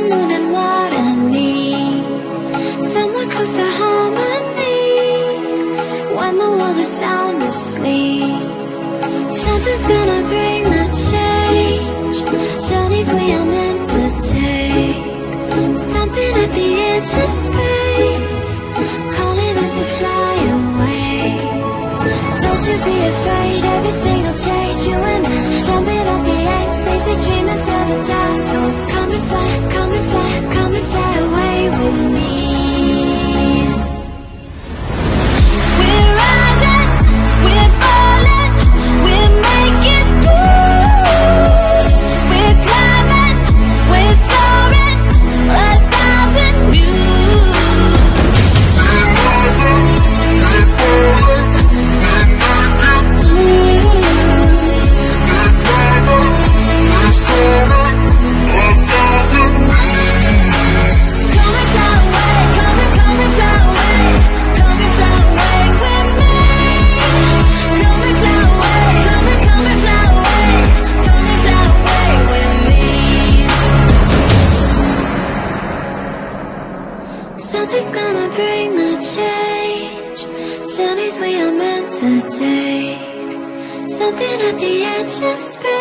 the moon and what I need. Somewhere close to harmony. When the world is sound asleep, something's gonna bring the change. Journeys we are meant to take. Something at the edge of space, calling us to fly away. Don't you be afraid, everything will change. You and I, jumping off the edge. They say dreamers never die. So come and fly, come and fly, come and fly away with me. We're rising, we're falling, we're making through. We're climbing, we're soaring, 1,000 views. We're rising, we're falling, we're making through. We're climbing, we're soaring, 1,000 views. Come and fly away, come and fly away, come and fly away with me. Come and fly away, come and fly away, come and fly away with me. Something's gonna bring the change. Journeys we are meant to take. Something at the edge of space.